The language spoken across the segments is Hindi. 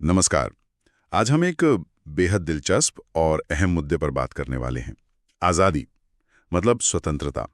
नमस्कार। आज हम एक बेहद दिलचस्प और अहम मुद्दे पर बात करने वाले हैं। आज़ादी मतलब स्वतंत्रता।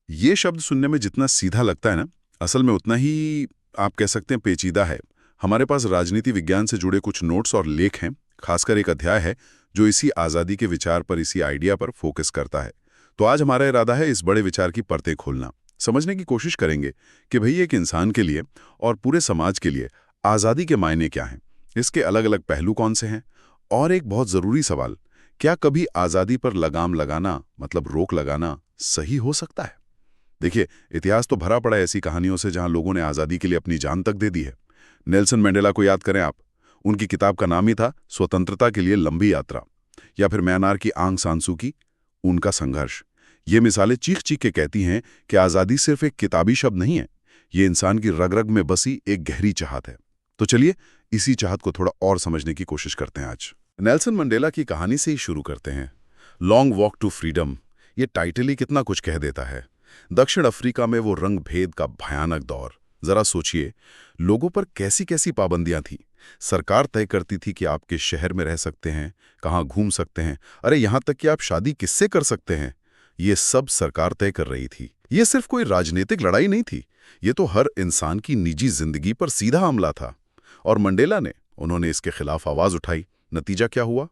ये शब्द सुनने में जितना सीधा लगता है ना, असल में उतना ही आप कह सकते हैं पेचीदा है। हमारे पास राजनीति विज्ञान से जुड़े कुछ नोट्स और लेख हैं, खासकर एक अध्याय है जो इसी आज़ादी के विचार पर, इसी आइडिया पर फोकस करता है। तो आज हमारा इरादा है इस बड़े विचार की परतें खोलना, समझने की कोशिश करेंगे कि भई एक इंसान के लिए और पूरे समाज के लिए आज़ादी के मायने क्या हैं, इसके अलग अलग पहलू कौन से हैं, और एक बहुत ज़रूरी सवाल, क्या कभी आज़ादी पर लगाम लगाना मतलब रोक लगाना सही हो सकता है? देखिए, इतिहास तो भरा पड़ा है ऐसी कहानियों से जहां लोगों ने आज़ादी के लिए अपनी जान तक दे दी है। नेल्सन मंडेला को याद करें आप, उनकी किताब का नाम ही था स्वतंत्रता के लिए लंबी यात्रा। या फिर म्यांमार की आंग सान सू की, उनका संघर्ष। ये मिसालें चीख चीख के कहती हैं कि आज़ादी सिर्फ एक किताबी शब्द नहीं है, ये इंसान की रग रग में बसी एक गहरी चाहत है। तो चलिए इसी चाहत को थोड़ा और समझने की कोशिश करते हैं आज। नेल्सन मंडेला की कहानी से ही शुरू करते हैं। लॉन्ग वॉक टू फ्रीडम, ये टाइटल ही कितना कुछ कह देता है। दक्षिण अफ्रीका में वो रंग भेद का भयानक दौर। जरा सोचिए, लोगों पर कैसी कैसी पाबंदियां थी। सरकार तय करती थी कि आप किस शहर में रह सकते हैं, कहाँ घूम सकते हैं, अरे यहां तक कि आप शादी किससे कर सकते हैं, ये सब सरकार तय कर रही थी। ये सिर्फ कोई राजनीतिक लड़ाई नहीं थी, ये तो हर इंसान की निजी जिंदगी पर सीधा हमला था। और मंडेला ने उन्होंने इसके खिलाफ आवाज उठाई। नतीजा क्या हुआ?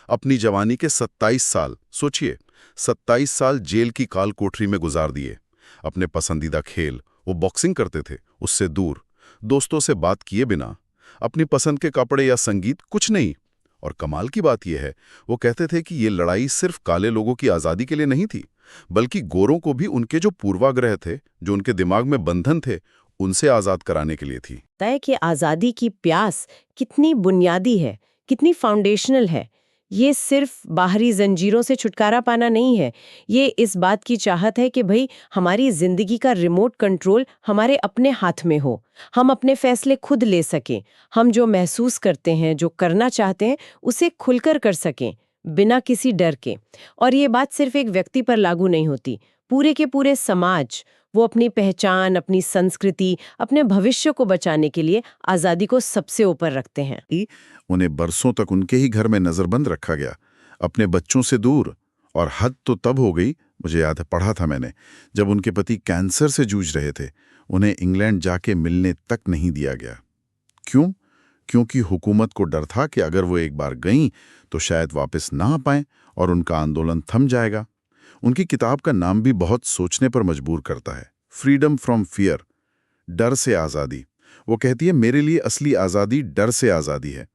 अपनी जवानी के 27 साल, सोचिए, 27 साल जेल की काल कोठरी में गुजार दिए। अपने पसंदीदा खेल, वो बॉक्सिंग करते थे, उससे दूर, दोस्तों से बात किए बिना, अपनी पसंद के कपड़े या संगीत, कुछ नहीं। और कमाल की बात यह है, वो कहते थे कि ये लड़ाई सिर्फ काले लोगों की आज़ादी के लिए नहीं थी, बल्कि गोरों को भी उनके जो पूर्वाग्रह थे, जो उनके दिमाग में बंधन थे, उनसे आज़ाद कराने के लिए थी। है कि आज़ादी की प्यास कितनी बुनियादी है, कितनी फाउंडेशनल है। ये सिर्फ बाहरी जंजीरों से छुटकारा पाना नहीं है, ये इस बात की चाहत है कि भाई हमारी जिंदगी का रिमोट कंट्रोल हमारे अपने हाथ में हो, हम अपने फैसले खुद ले सकें, हम जो महसूस करते हैं, जो करना चाहते हैं, उसे खुलकर कर सकें, बिना किसी डर के। और ये बात सिर्फ एक व्यक्ति पर लागू नहीं होती, पूरे के पूरे समाज, वो अपनी पहचान, अपनी संस्कृति, अपने भविष्य को बचाने के लिए आज़ादी को सबसे ऊपर रखते हैं। उन्हें बरसों तक उनके ही घर में नजरबंद रखा गया, अपने बच्चों से दूर। और हद तो तब हो गई, मुझे याद है, पढ़ा था मैंने, जब उनके पति कैंसर से जूझ रहे थे, उन्हें इंग्लैंड जाके मिलने तक नहीं दिया गया। क्यों? क्योंकि हुकूमत को डर था कि अगर वो एक बार गईं तो शायद वापस ना आ पाएं और उनका आंदोलन थम जाएगा। उनकी किताब का नाम भी बहुत सोचने पर मजबूर करता है, फ्रीडम फ्रॉम फियर, डर से आज़ादी। वो कहती है, मेरे लिए असली आज़ादी डर से आज़ादी है।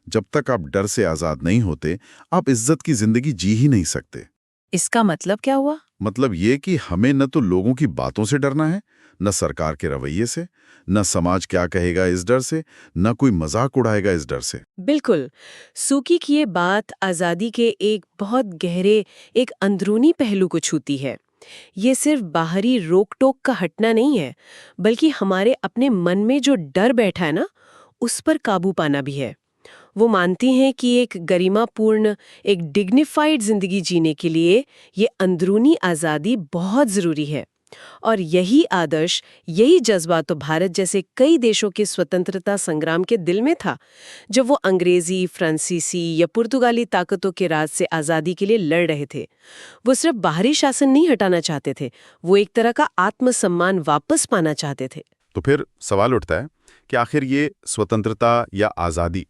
जब तक आप डर से आज़ाद नहीं होते, आप इज्जत की जिंदगी जी ही नहीं सकते। इसका मतलब क्या हुआ? मतलब ये कि हमें न तो लोगों की बातों से डरना है, न सरकार के रवैये से, न समाज क्या कहेगा इस डर से, न कोई मजाक उड़ाएगा इस डर से। बिल्कुल। सूकी की ये बात आज़ादी के एक बहुत गहरे, एक अंदरूनी पहलू को छूती है। ये सिर्फ बाहरी रोक टोक का हटना नहीं है, बल्कि हमारे अपने मन में जो डर बैठा है ना, उस पर काबू पाना भी है। वो मानती हैं कि एक गरिमापूर्ण, एक डिग्निफाइड जिंदगी जीने के लिए ये अंदरूनी आज़ादी बहुत ज़रूरी है। और यही आदर्श, यही जज्बा तो भारत जैसे कई देशों के स्वतंत्रता संग्राम के दिल में था, जब वो अंग्रेजी, फ्रांसीसी या पुर्तगाली ताकतों के राज से आज़ादी के लिए लड़ रहे थे। वो सिर्फ बाहरी शासन नहीं हटाना चाहते थे, वो एक तरह का आत्मसम्मान वापस पाना चाहते थे। तो फिर सवाल उठता है कि आखिर ये स्वतंत्रता या आज़ादी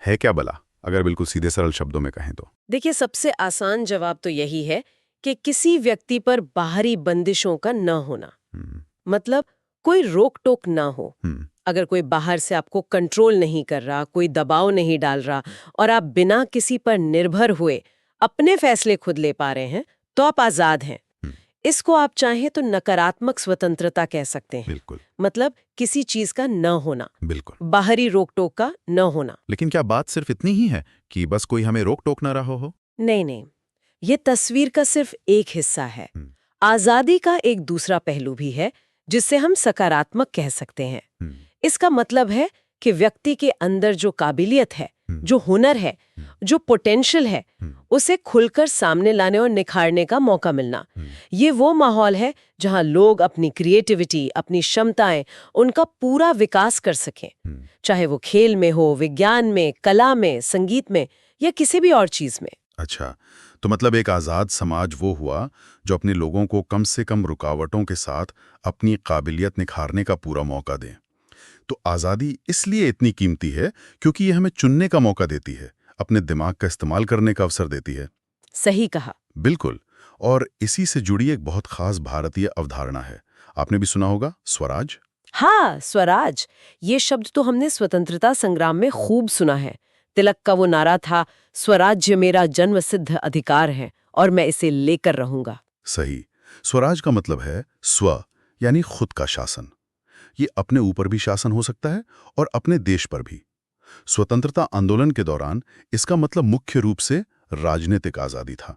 है क्या भला, अगर बिल्कुल सीधे सरल शब्दों में कहें तो? देखिए, सबसे आसान जवाब तो यही है कि किसी व्यक्ति पर बाहरी बंदिशों का न होना। हम्म, मतलब कोई रोक टोक ना हो। हम्म, अगर कोई बाहर से आपको कंट्रोल नहीं कर रहा, कोई दबाव नहीं डाल रहा, और आप बिना किसी पर निर्भर हुए अपने फैसले खुद ले पा रहे हैं, तो आप आजाद हैं। हम्म, इसको आप चाहें तो नकारात्मक स्वतंत्रता कह सकते हैं। बिल्कुल, मतलब किसी चीज का न होना, बिल्कुल। बाहरी रोक टोक का न होना। लेकिन क्या बात सिर्फ इतनी ही है कि बस कोई हमें रोक टोक ना रहा हो? नहीं नहीं, ये तस्वीर का सिर्फ एक हिस्सा है। हम्म, आजादी का एक दूसरा पहलू भी है, जिससे हम सकारात्मक कह सकते हैं। हम्म, इसका मतलब है कि व्यक्ति के अंदर जो काबिलियत है, हम्म, जो हुनर है, जो पोटेंशियल है उसे खुलकर सामने लाने और निखारने का मौका मिलना। ये वो माहौल है जहां लोग अपनी क्रिएटिविटी, अपनी क्षमताएं, उनका पूरा विकास कर सकें, चाहे वो खेल में हो, विज्ञान में, कला में, संगीत में या किसी भी और चीज में। अच्छा, तो मतलब एक आज़ाद समाज वो हुआ जो अपने लोगों को कम से कम रुकावटों के साथ अपनी काबिलियत निखारने का पूरा मौका दे। तो आज़ादी इसलिए इतनी कीमती है क्योंकि ये हमें चुनने का मौका देती है, अपने दिमाग का इस्तेमाल करने का अवसर देती है। सही कहा। बिल्कुल। और इसी से जुड़ी एक बहुत खास भारतीय अवधारणा है, आपने भी सुना होगा, स्वराज। हाँ, स्वराज। ये शब्द तो हमने स्वतंत्रता संग्राम में खूब सुना है। तिलक का वो नारा था, स्वराज्य मेरा जन्मसिद्ध अधिकार है और मैं इसे लेकर रहूंगा। सही। स्वराज का मतलब है स्व, यानी खुद का शासन। ये अपने ऊपर भी शासन हो सकता है और अपने देश पर भी। स्वतंत्रता आंदोलन के दौरान इसका मतलब मुख्य रूप से राजनीतिक आजादी था,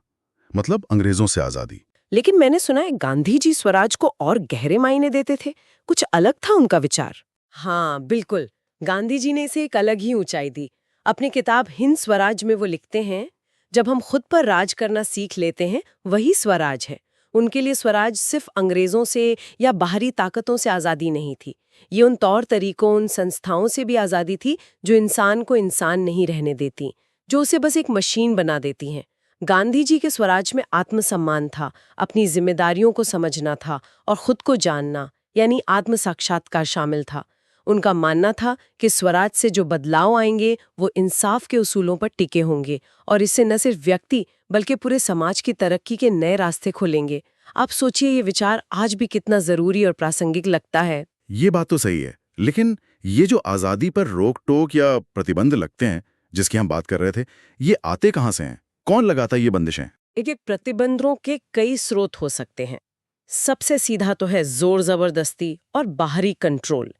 मतलब अंग्रेजों से आजादी। लेकिन मैंने सुना है गांधी जी स्वराज को और गहरे मायने देते थे, कुछ अलग था उनका विचार। हाँ, बिल्कुल। गांधी जी ने इसे एक अलग ही ऊंचाई दी। अपनी किताब हिंद स्वराज में वो लिखते हैं, जब हम खुद पर राज करना सीख लेते हैं वही स्वराज है। उनके लिए स्वराज सिर्फ अंग्रेजों से या बाहरी ताकतों से आज़ादी नहीं थी, ये उन तौर तरीकों, उन संस्थाओं से भी आज़ादी थी जो इंसान को इंसान नहीं रहने देती, जो उसे बस एक मशीन बना देती हैं। गांधी जी के स्वराज में आत्मसम्मान था, अपनी जिम्मेदारियों को समझना था और खुद को जानना, यानी आत्म साक्षात्कार शामिल था। उनका मानना था कि स्वराज से जो बदलाव आएंगे वो इंसाफ के उसूलों पर टिके होंगे और इससे न सिर्फ व्यक्ति बल्कि पूरे समाज की तरक्की के नए रास्ते खुलेंगे। आप सोचिए ये विचार आज भी कितना जरूरी और प्रासंगिक लगता है। ये बात तो सही है, लेकिन ये जो आजादी पर रोक टोक या प्रतिबंध लगते हैं जिसकी हम बात कर रहे थे, ये आते कहाँ से हैं? कौन लगाता है ये बंदिशें? एक प्रतिबंधों के कई स्रोत हो सकते हैं। सबसे सीधा तो है जोर जबरदस्ती और बाहरी कंट्रोल,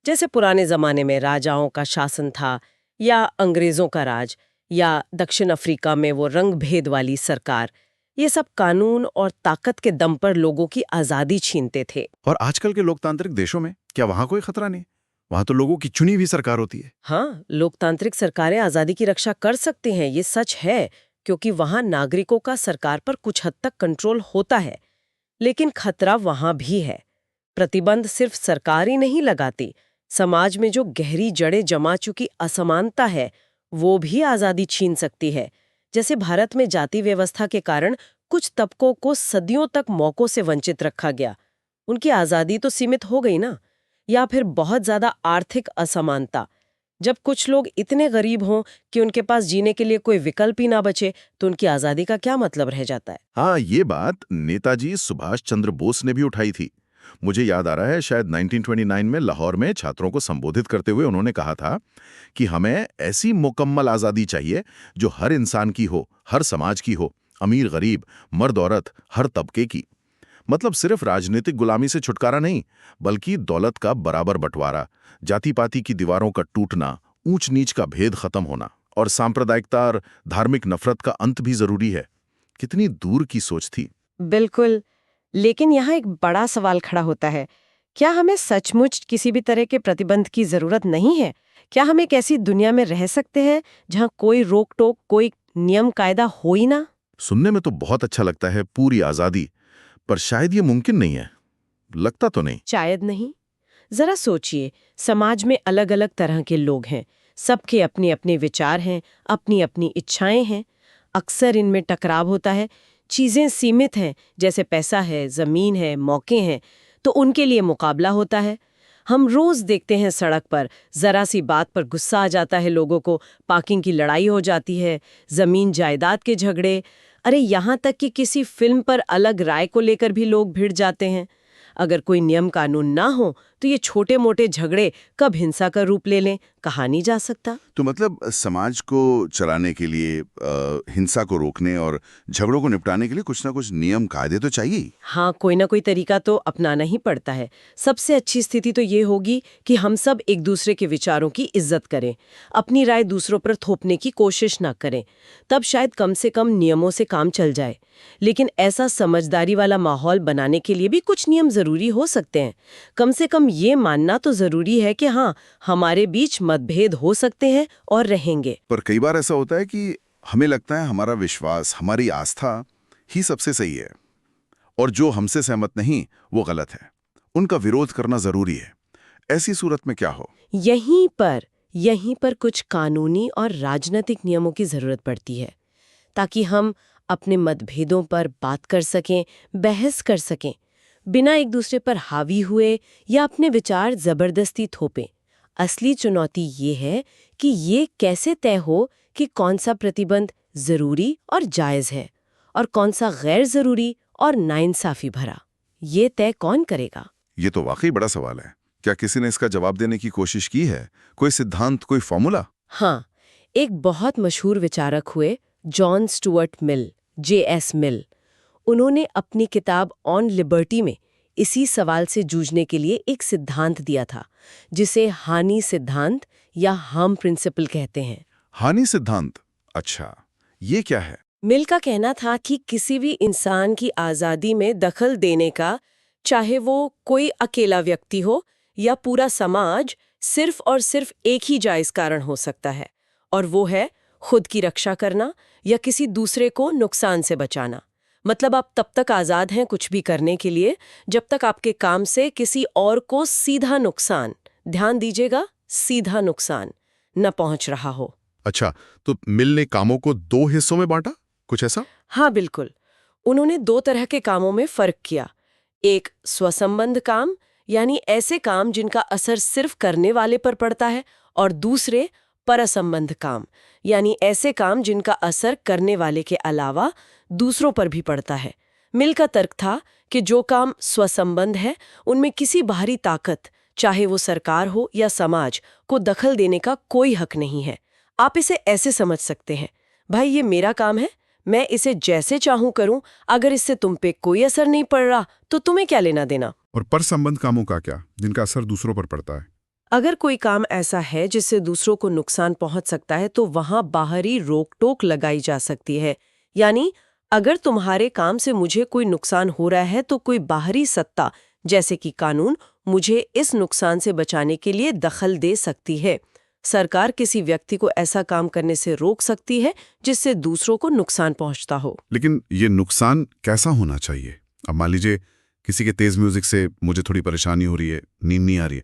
जैसे पुराने जमाने में राजाओं का शासन था या अंग्रेजों का राज, या दक्षिण अफ्रीका में वो रंग भेद वाली सरकार। ये सब कानून और ताकत के दम पर लोगों की आजादी छीनते थे। और आजकल के लोकतांत्रिक देशों में क्या वहां कोई खतरा नहीं? वहां तो लोगों की चुनी हुई सरकार होती है। हाँ, लोकतांत्रिक सरकारें आजादी की रक्षा कर सकती हैं, ये सच है, क्योंकि वहां नागरिकों का सरकार पर कुछ हद तक कंट्रोल होता है। लेकिन खतरा वहां भी है। प्रतिबंध सिर्फ सरकार ही नहीं लगाती, समाज में जो गहरी जड़ें जमा चुकी असमानता है वो भी आजादी छीन सकती है। जैसे भारत में जाति व्यवस्था के कारण कुछ तबकों को सदियों तक मौकों से वंचित रखा गया, उनकी आजादी तो सीमित हो गई ना। या फिर बहुत ज्यादा आर्थिक असमानता, जब कुछ लोग इतने गरीब हों कि उनके पास जीने के लिए कोई विकल्प ही ना बचे, तो उनकी आजादी का क्या मतलब रह जाता है। हाँ, ये बात नेताजी सुभाष चंद्र बोस ने भी उठाई थी। मुझे याद आ रहा है, शायद 1929 में लाहौर में छात्रों को संबोधित करते हुए उन्होंने कहा था कि हमें ऐसी मुकम्मल आज़ादी चाहिए जो हर इंसान की हो, हर समाज की हो, अमीर गरीब, मर्द औरत, हर तबके की। मतलब सिर्फ राजनीतिक गुलामी से छुटकारा नहीं, बल्कि दौलत का बराबर बंटवारा, जाति पाति की दीवारों का टूटना, ऊंच नीच का भेद खत्म होना और सांप्रदायिकता और धार्मिक नफरत का अंत भी जरूरी है। कितनी दूर की सोच थी। बिल्कुल। लेकिन यहाँ एक बड़ा सवाल खड़ा होता है, क्या हमें सचमुच किसी भी तरह के प्रतिबंध की जरूरत नहीं है? क्या हम एक ऐसी दुनिया में रह सकते हैं जहाँ कोई रोक टोक, कोई नियम कायदा हो ही ना? सुनने में तो बहुत अच्छा लगता है, पूरी आजादी, पर शायद ये मुमकिन नहीं है। लगता तो नहीं। शायद नहीं। जरा सोचिए, समाज में अलग अलग तरह के लोग हैं, सबके अपने अपने विचार हैं, अपनी अपनी इच्छाएं हैं। अक्सर इनमें टकराव होता है। चीजें सीमित हैं, जैसे पैसा है, जमीन है, मौके हैं, तो उनके लिए मुकाबला होता है। हम रोज देखते हैं सड़क पर, जरा सी बात पर गुस्सा आ जाता है लोगों को, पार्किंग की लड़ाई हो जाती है, जमीन जायदाद के झगड़े, अरे यहाँ तक कि किसी फिल्म पर अलग राय को लेकर भी लोग भिड़ जाते हैं। अगर कोई नियम कानून ना हो तो ये छोटे मोटे झगड़े कब हिंसा का रूप ले लें, कहा नहीं जा सकता। तो मतलब समाज को चलाने के लिए, हिंसा को रोकने और झगड़ों को निपटाने के लिए कुछ ना कुछ नियम कायदे तो चाहिए। हाँ, कोई ना कोई तरीका तो अपनाना ही पड़ता है। सबसे अच्छी स्थिति तो ये होगी कि हम सब एक दूसरे के विचारों की इज्जत करें, अपनी राय दूसरों पर थोपने की कोशिश ना करें, तब शायद कम से कम नियमों से काम चल जाए। लेकिन ऐसा समझदारी वाला माहौल बनाने के लिए भी कुछ नियम जरूरी हो सकते हैं। कम से कम ये मानना तो जरूरी है कि हाँ, हमारे बीच मतभेद हो सकते हैं और रहेंगे। पर कई बार ऐसा होता है कि हमें लगता है हमारा विश्वास, हमारी आस्था ही सबसे सही है, और जो हमसे सहमत नहीं वो गलत है। उनका विरोध करना जरूरी है। ऐसी सूरत में क्या हो? यहीं पर कुछ कानूनी और राजनीतिक नियमों की जरूरत पड़ती है, ताकि हम अपने मतभेदों पर बात कर सकें, बहस कर सकें, बिना एक दूसरे पर हावी हुए या अपने विचार जबरदस्ती थोपें। असली चुनौती ये है कि ये कैसे तय हो कि कौन सा प्रतिबंध जरूरी और जायज है और कौन सा गैर जरूरी और नाइंसाफी भरा। ये तय कौन करेगा? ये तो वाकई बड़ा सवाल है। क्या किसी ने इसका जवाब देने की कोशिश की है? कोई सिद्धांत, कोई फॉर्मूला? हाँ, एक बहुत मशहूर विचारक हुए जॉन स्टुअर्ट मिल, J.S. मिल। उन्होंने अपनी किताब ऑन लिबर्टी में इसी सवाल से जूझने के लिए एक सिद्धांत दिया था, जिसे हानि सिद्धांत या हार्म प्रिंसिपल कहते हैं। हानि सिद्धांत? अच्छा, ये क्या है? मिल का कहना था कि किसी भी इंसान की आज़ादी में दखल देने का, चाहे वो कोई अकेला व्यक्ति हो या पूरा समाज, सिर्फ और सिर्फ एक ही जायज़ कारण हो सकता है, और वो है खुद की रक्षा करना या किसी दूसरे को नुकसान से बचाना। मतलब आप तब तक आज़ाद हैं कुछ भी करने के लिए जब तक आपके काम से किसी और को सीधा नुकसान, ध्यान दीजिएगा, सीधा नुकसान न पहुंच रहा हो। अच्छा, तो मिल ने कामों को 2 हिस्सों में बांटा, कुछ ऐसा? हाँ बिल्कुल। उन्होंने 2 तरह के कामों में फर्क किया। एक स्वसंबंध काम, यानी ऐसे काम जिनका असर सिर्फ करने वाले पर पड़ता है, और दूसरे परसंबंध काम, यानी ऐसे काम जिनका असर करने वाले के अलावा दूसरों पर भी पड़ता है। मिल का तर्क था कि जो काम स्वसंबंध है उनमें किसी बाहरी ताकत, चाहे वो सरकार हो या समाज, को दखल देने का कोई हक नहीं है। आप इसे ऐसे समझ सकते हैं, भाई ये मेरा काम है, मैं इसे जैसे चाहूं करूं, अगर इससे तुम पे कोई असर नहीं पड़ रहा तो तुम्हें क्या लेना देना। और पर संबंध कामों का क्या, जिनका असर दूसरों पर पड़ता है? अगर कोई काम ऐसा है जिससे दूसरों को नुकसान पहुंच सकता है तो वहां बाहरी रोक टोक लगाई जा सकती है। यानी अगर तुम्हारे काम से मुझे कोई नुकसान हो रहा है तो कोई बाहरी सत्ता, जैसे कि कानून, मुझे इस नुकसान से बचाने के लिए दखल दे सकती है। सरकार किसी व्यक्ति को ऐसा काम करने से रोक सकती है जिससे दूसरों को नुकसान पहुंचता हो। लेकिन ये नुकसान कैसा होना चाहिए? अब मान लीजिए किसी के तेज म्यूजिक से मुझे थोड़ी परेशानी हो रही है, नींद नहीं आ रही है,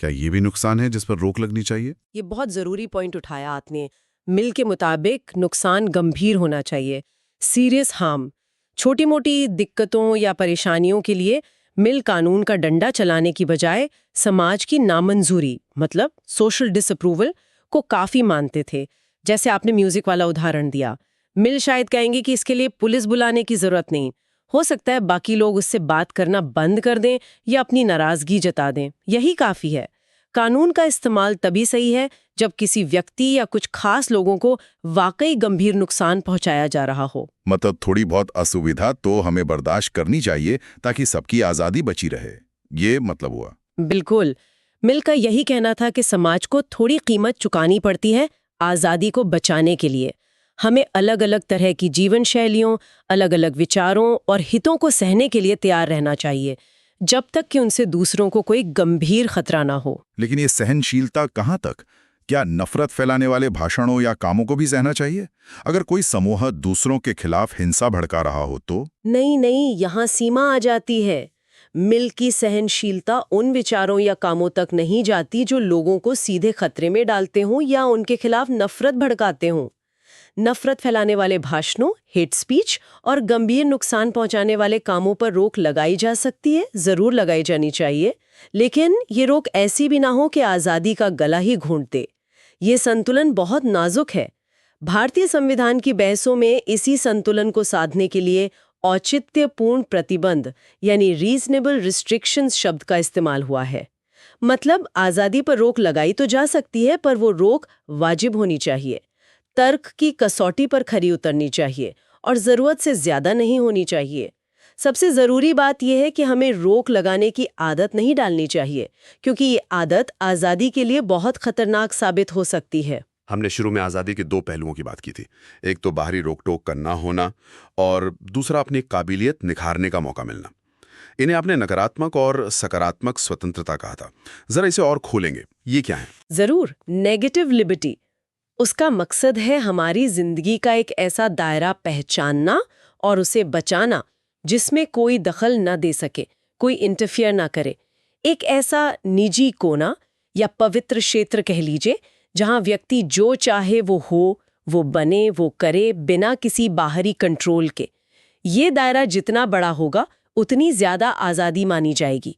क्या ये भी नुकसान है जिस पर रोक लगनी चाहिए? ये बहुत जरूरी पॉइंट उठाया आपने। मिल के मुताबिक नुकसान गंभीर होना चाहिए, सीरियस हार्म। छोटी मोटी दिक्कतों या परेशानियों के लिए मिल कानून का डंडा चलाने की बजाय समाज की नामंजूरी, मतलब सोशल डिसअप्रूवल, को काफी मानते थे। जैसे आपने म्यूजिक वाला उदाहरण दिया, मिल शायद कहेंगे कि इसके लिए पुलिस बुलाने की जरूरत नहीं, हो सकता है बाकी लोग उससे बात करना बंद कर दें या अपनी नाराजगी जता दें, यही काफी है। कानून का इस्तेमाल तभी सही है जब किसी व्यक्ति या कुछ खास लोगों को वाकई गंभीर नुकसान पहुंचाया जा रहा हो। मतलब थोड़ी बहुत असुविधा तो हमें बर्दाश्त करनी चाहिए ताकि सबकी आजादी बची रहे, ये मतलब हुआ। बिल्कुल। मिल का यही कहना था कि समाज को थोड़ी कीमत चुकानी पड़ती है आजादी को बचाने के लिए। हमें अलग अलग तरह की जीवन शैलियों, अलग अलग विचारों और हितों को सहने के लिए तैयार रहना चाहिए, जब तक कि उनसे दूसरों को कोई गंभीर खतरा ना हो। लेकिन ये सहनशीलता कहाँ तक? क्या नफरत फैलाने वाले भाषणों या कामों को भी सहना चाहिए? अगर कोई समूह दूसरों के खिलाफ हिंसा भड़का रहा हो तो? नहीं, यहाँ सीमा आ जाती है। मिल की सहनशीलता उन विचारों या कामों तक नहीं जाती जो लोगों को सीधे खतरे में डालते हों या उनके खिलाफ नफरत भड़काते हों। नफरत फैलाने वाले भाषणों, हेट स्पीच और गंभीर नुकसान पहुंचाने वाले कामों पर रोक लगाई जा सकती है, जरूर लगाई जानी चाहिए, लेकिन ये रोक ऐसी भी ना हो कि आज़ादी का गला ही घोंट दे। ये संतुलन बहुत नाजुक है। भारतीय संविधान की बहसों में इसी संतुलन को साधने के लिए औचित्यपूर्ण प्रतिबंध यानी रीजनेबल रिस्ट्रिक्शंस शब्द का इस्तेमाल हुआ है। मतलब आज़ादी पर रोक लगाई तो जा सकती है, पर वो रोक वाजिब होनी चाहिए, तर्क की कसौटी पर खरी उतरनी चाहिए और ज़रूरत से ज़्यादा नहीं होनी चाहिए। सबसे ज़रूरी बात यह है कि हमें रोक लगाने की आदत नहीं डालनी चाहिए, क्योंकि ये आदत आज़ादी के लिए बहुत खतरनाक साबित हो सकती है। हमने शुरू में आज़ादी के 2 पहलुओं की बात की थी, एक तो बाहरी रोक टोक का ना होना और दूसरा अपनी काबिलियत निखारने का मौका मिलना। इन्हें आपने नकारात्मक और सकारात्मक स्वतंत्रता कहा था, जरा इसे और खोलेंगे, ये क्या है? जरूर। नेगेटिव लिबर्टी उसका मकसद है हमारी जिंदगी का एक ऐसा दायरा पहचानना और उसे बचाना जिसमें कोई दखल न दे सके, कोई इंटरफियर ना करे। एक ऐसा निजी कोना या पवित्र क्षेत्र कह लीजिए जहां व्यक्ति जो चाहे वो हो, वो बने, वो करे, बिना किसी बाहरी कंट्रोल के। ये दायरा जितना बड़ा होगा उतनी ज्यादा आजादी मानी जाएगी।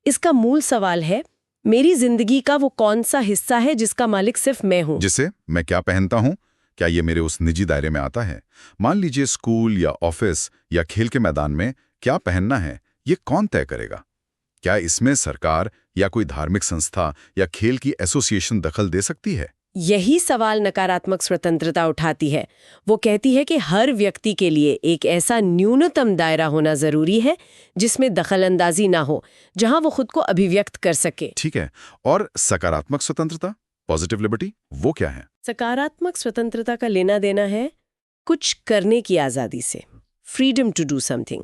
इसका मूल सवाल है, मेरी जिंदगी का वो कौन सा हिस्सा है जिसका मालिक सिर्फ मैं हूं? जिसे मैं क्या पहनता हूं, क्या ये मेरे उस निजी दायरे में आता है? मान लीजिए स्कूल या ऑफिस या खेल के मैदान में क्या पहनना है, ये कौन तय करेगा? क्या इसमें सरकार या कोई धार्मिक संस्था या खेल की एसोसिएशन दखल दे सकती है? यही सवाल नकारात्मक स्वतंत्रता उठाती है। वो कहती है कि हर व्यक्ति के लिए एक ऐसा न्यूनतम दायरा होना जरूरी है जिसमें दखलंदाजी ना हो, जहां वो खुद को अभिव्यक्त कर सके। ठीक है, और सकारात्मक स्वतंत्रता, पॉजिटिव लिबर्टी, वो क्या है? सकारात्मक स्वतंत्रता का लेना देना है कुछ करने की आजादी से, फ्रीडम टू डू समथिंग।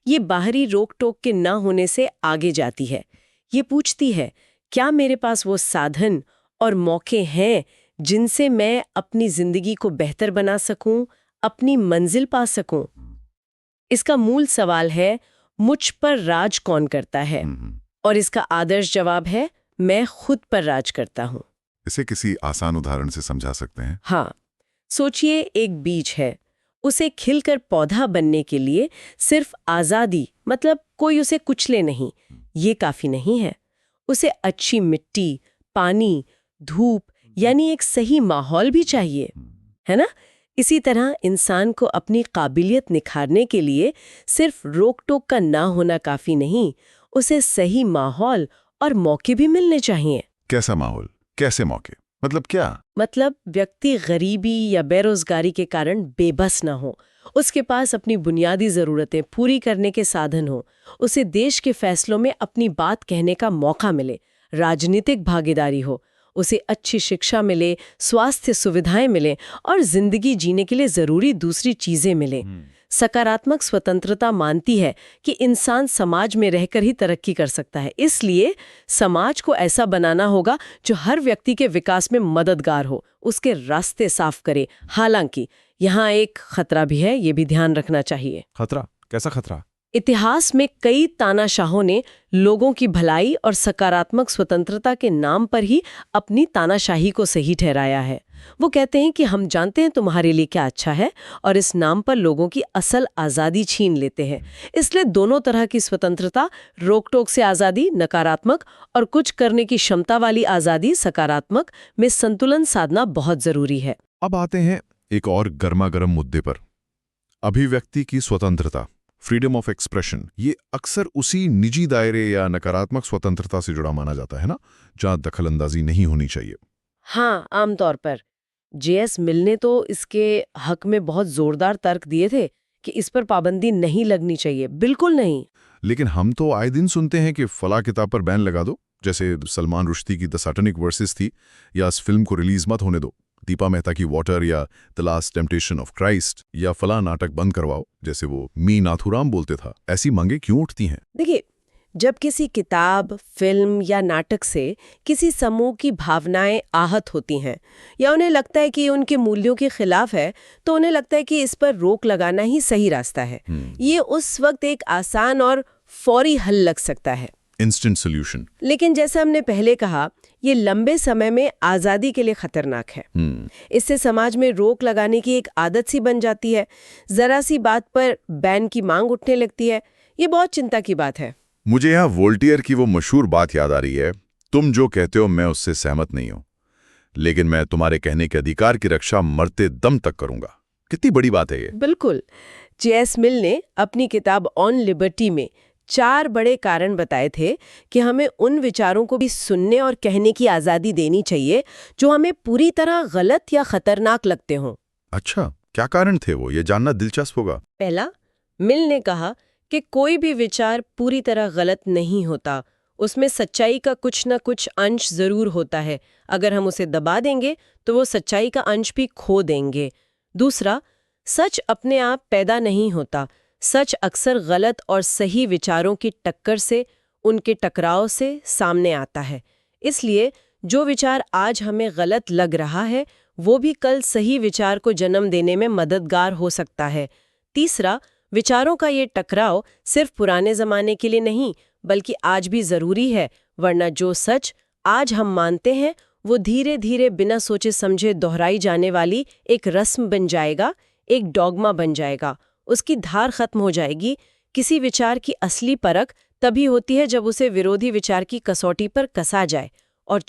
ये बाहरी रोक टोक के ना होने से आगे जाती है। ये पूछती है, क्या मेरे पास वो साधन और मौके हैं जिनसे मैं अपनी जिंदगी को बेहतर बना सकूं, अपनी मंजिल पा सकूं? इसका मूल सवाल है, मुझ पर राज कौन करता है? और इसका आदर्श जवाब है, मैं खुद पर राज करता हूं। इसे किसी आसान उदाहरण से समझा सकते हैं? हाँ, सोचिए एक बीज है। उसे खिलकर पौधा बनने के लिए सिर्फ आजादी, मतलब कोई उसे कुचले नहीं, ये काफी नहीं है। उसे अच्छी मिट्टी, पानी, धूप, यानी एक सही माहौल भी चाहिए, है ना? इसी तरह इंसान को अपनी काबिलियत निखारने के लिए सिर्फ रोक टोक का ना होना काफी नहीं, उसे सही माहौल और मौके भी मिलने चाहिए। कैसा माहौल, कैसे मौके, मतलब क्या? मतलब व्यक्ति गरीबी या बेरोजगारी के कारण बेबस ना हो, उसके पास अपनी बुनियादी जरूरतें पूरी करने के साधन हो, उसे देश के फैसलों में अपनी बात कहने का मौका मिले, राजनीतिक भागीदारी हो, उसे अच्छी शिक्षा मिले, स्वास्थ्य सुविधाएं मिले और जिंदगी जीने के लिए जरूरी दूसरी चीजें मिले। सकारात्मक स्वतंत्रता मानती है कि इंसान समाज में रहकर ही तरक्की कर सकता है, इसलिए समाज को ऐसा बनाना होगा जो हर व्यक्ति के विकास में मददगार हो, उसके रास्ते साफ करे। हालांकि यहाँ एक खतरा भी है, ये भी ध्यान रखना चाहिए। खतरा? कैसा खतरा? इतिहास में कई तानाशाहों ने लोगों की भलाई और सकारात्मक स्वतंत्रता के नाम पर ही अपनी तानाशाही को सही ठहराया है। वो कहते हैं कि हम जानते हैं तुम्हारे लिए क्या अच्छा है, और इस नाम पर लोगों की असल आज़ादी छीन लेते हैं। इसलिए दोनों तरह की स्वतंत्रता, रोक टोक से आज़ादी नकारात्मक और कुछ करने की क्षमता वाली आज़ादी सकारात्मक, में संतुलन साधना बहुत जरूरी है। अब आते हैं एक और गर्मागर्म मुद्दे पर, अभिव्यक्ति की स्वतंत्रता, फ्रीडम ऑफ एक्सप्रेशन। ये अक्सर उसी निजी दायरे या नकारात्मक स्वतंत्रता से जुड़ा माना जाता है ना, जहां दखलंदाजी नहीं होनी चाहिए। हाँ, आमतौर पर जे.एस. मिल ने तो इसके हक में बहुत जोरदार तर्क दिए थे कि इस पर पाबंदी नहीं लगनी चाहिए, बिल्कुल नहीं। लेकिन हम तो आए दिन सुनते हैं कि फला किताब पर बैन लगा दो, जैसे सलमान रुश्दी की द सैटनिक वर्सेस थी, या इस फिल्म को रिलीज मत होने दो, दीपा मेहता की वाटर या the last temptation of Christ, या फला नाटक बंद करवाओ, जैसे वो मी नाथुराम बोलते था। ऐसी मांगे क्यों उठती हैं? देखिए, जब किसी किताब, फिल्म या नाटक से किसी समूह की भावनाएं आहत होती हैं या उन्हें लगता है कि ये उनके मूल्यों के खिलाफ है, तो उन्हें लगता है कि इस पर रोक लगाना ही सही रास्ता है। ये उस वक्त एक आसान और फौरी हल लग सकता है, इंस्टेंट सोल्यूशन। लेकिन जैसा हमने पहले कहा, ये लंबे समय में आज़ादी के लिए खतरनाक है। इससे समाज में रोक लगाने की एक आदत सी बन जाती है, जरा सी बात पर बैन की मांग उठने लगती है। ये बहुत चिंता की बात है। मुझे यहाँ वोल्टेयर की वो मशहूर बात याद आ रही है, तुम जो कहते हो मैं उससे सहमत नहीं हूं, लेकिन मैं तुम्हारे कहने के अधिकार की रक्षा मरते दम तक करूंगा। कितनी बड़ी बात है ये। बिल्कुल। जे.एस. मिल ने अपनी किताब ऑन लिबर्टी में 4 बड़े कारण बताए थे कि हमें उन विचारों को भी सुनने और कहने की आज़ादी देनी चाहिए जो हमें पूरी तरह गलत या खतरनाक लगते हों। अच्छा, क्या कारण थे वो? ये जानना दिलचस्प होगा। पहला, मिल ने कहा कि कोई भी विचार पूरी तरह गलत नहीं होता, उसमें सच्चाई का कुछ न कुछ अंश जरूर होता है। अगर हम उसे दबा देंगे तो वो सच्चाई का अंश भी खो देंगे। दूसरा, सच अपने आप पैदा नहीं होता, सच अक्सर गलत और सही विचारों की टक्कर से, उनके टकराव से सामने आता है। इसलिए जो विचार आज हमें गलत लग रहा है वो भी कल सही विचार को जन्म देने में मददगार हो सकता है। तीसरा, विचारों का ये टकराव सिर्फ पुराने जमाने के लिए नहीं बल्कि आज भी जरूरी है, वरना जो सच आज हम मानते हैं वो धीरे धीरे बिना सोचे समझे दोहराई जाने वाली एक रस्म बन जाएगा, एक डॉगमा बन जाएगा। उसकी धार खत्म हो जाएगी। किसी विचार की असली परख तभी होती है जब उसे विरोधी विचार की कसौटी पर कसा जाए। और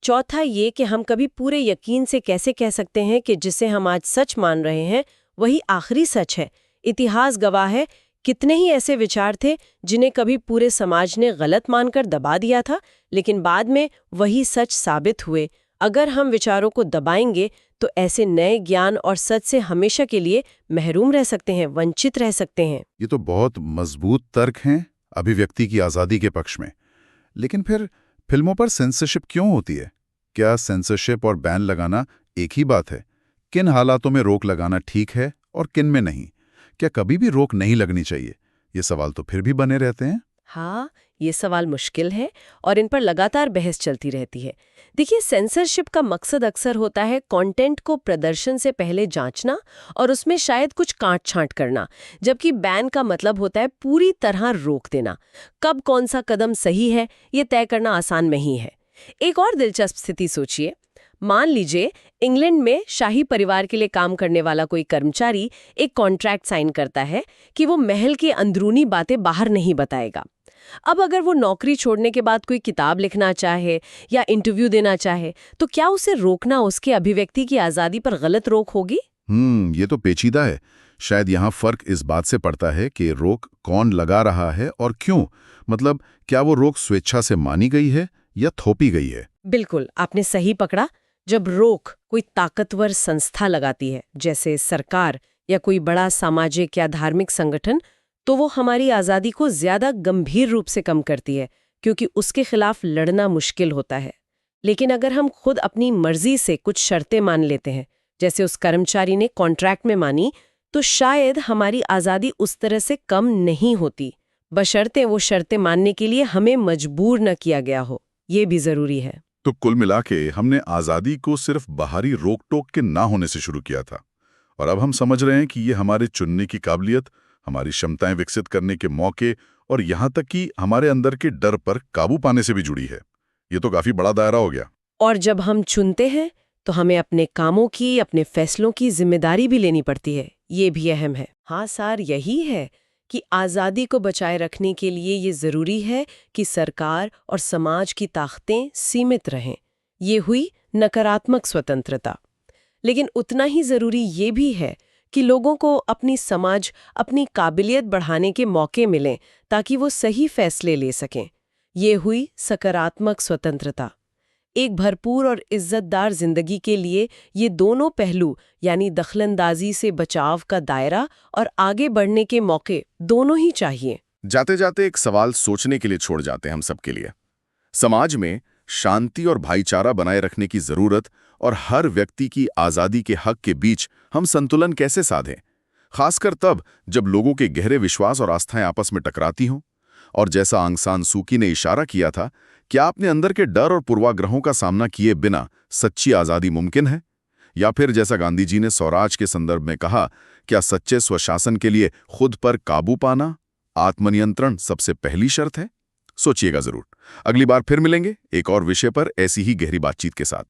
चौथा ये कि हम कभी पूरे यकीन से कैसे कह सकते हैं कि जिसे हम आज सच मान रहे हैं वही आखिरी सच है। इतिहास गवाह है, कितने ही ऐसे विचार थे जिन्हें कभी पूरे समाज ने गलत मानकर दबा दिया था, लेकिन बाद में वही सच साबित हुए। अगर हम विचारों को दबाएंगे तो ऐसे नए ज्ञान और सच से हमेशा के लिए महरूम रह सकते हैं, वंचित रह सकते हैं। ये तो बहुत मजबूत तर्क हैं अभिव्यक्ति की आज़ादी के पक्ष में। लेकिन फिर फिल्मों पर सेंसरशिप क्यों होती है? क्या सेंसरशिप और बैन लगाना एक ही बात है? किन हालातों में रोक लगाना ठीक है और किन में नहीं? क्या कभी भी रोक नहीं लगनी चाहिए? ये सवाल तो फिर भी बने रहते हैं। हाँ, ये सवाल मुश्किल है और इन पर लगातार बहस चलती रहती है। देखिए, सेंसरशिप का मकसद अक्सर होता है कंटेंट को प्रदर्शन से पहले जांचना और उसमें शायद कुछ काट-छांट करना, जबकि बैन का मतलब होता है पूरी तरह रोक देना। कब कौन सा कदम सही है, ये तय करना आसान नहीं है। एक और दिलचस्प स्थिति सोचिए। मान लीजिए इंग्लैंड में शाही परिवार के लिए काम करने वाला कोई कर्मचारी एक कॉन्ट्रैक्ट साइन करता है कि वो महल की अंदरूनी बातें बाहर नहीं बताएगा। अब अगर वो नौकरी छोड़ने के बाद कोई किताब लिखना चाहे या इंटरव्यू देना चाहे, तो क्या उसे रोकना उसके अभिव्यक्ति की आज़ादी पर गलत रोक होगी? ये तो पेचीदा है। शायद यहाँ फर्क इस बात से पड़ता है कि रोक कौन लगा रहा है और क्यों। मतलब क्या वो रोक स्वेच्छा से मानी गई है या थोपी गई है? बिल्कुल, आपने सही पकड़ा। जब रोक कोई ताकतवर संस्था लगाती है, जैसे सरकार या कोई बड़ा सामाजिक या धार्मिक संगठन, तो वो हमारी आज़ादी को ज्यादा गंभीर रूप से कम करती है, क्योंकि उसके खिलाफ लड़ना मुश्किल होता है। लेकिन अगर हम खुद अपनी मर्जी से कुछ शर्तें मान लेते हैं, जैसे उस कर्मचारी ने कॉन्ट्रैक्ट में मानी, तो शायद हमारी आज़ादी उस तरह से कम नहीं होती, बशर्ते वो शर्तें मानने के लिए हमें मजबूर न किया गया हो। ये भी जरूरी है। तो कुल मिला के हमने आज़ादी को सिर्फ बाहरी रोक टोक के ना होने से शुरू किया था, और अब हम समझ रहे हैं कि ये हमारे चुनने की काबिलियत, हमारी क्षमताएं विकसित करने के मौके और यहाँ तक कि हमारे अंदर के डर पर काबू पाने से भी जुड़ी है। ये तो काफी बड़ा दायरा हो गया। और जब हम चुनते हैं तो हमें अपने कामों की, अपने फैसलों की जिम्मेदारी भी लेनी पड़ती है। ये भी अहम है। हाँ सार यही है कि आज़ादी को बचाए रखने के लिए ये ज़रूरी है कि सरकार और समाज की ताकतें सीमित रहें। ये हुई नकारात्मक स्वतंत्रता। लेकिन उतना ही ज़रूरी ये भी है कि लोगों को अपनी समझ, अपनी काबिलियत बढ़ाने के मौके मिलें ताकि वो सही फैसले ले सकें। ये हुई सकारात्मक स्वतंत्रता। एक भरपूर और इज्जतदार जिंदगी के लिए ये दोनों पहलू, यानी दखलंदाजी से बचाव का दायरा और आगे बढ़ने के मौके, दोनों ही चाहिए। जाते जाते एक सवाल सोचने के लिए छोड़ जाते हैं हम सबके लिए। समाज में शांति और भाईचारा बनाए रखने की जरूरत और हर व्यक्ति की आज़ादी के हक के बीच हम संतुलन कैसे साधें, खासकर तब जब लोगों के गहरे विश्वास और आस्थाएं आपस में टकराती हों। और जैसा आंग सान सूकी ने इशारा किया था, क्या अपने अंदर के डर और पूर्वाग्रहों का सामना किए बिना सच्ची आज़ादी मुमकिन है? या फिर जैसा गांधी जी ने स्वराज के संदर्भ में कहा, क्या सच्चे स्वशासन के लिए खुद पर काबू पाना, आत्मनियंत्रण सबसे पहली शर्त है? सोचिएगा जरूर। अगली बार फिर मिलेंगे एक और विषय पर ऐसी ही गहरी बातचीत के साथ।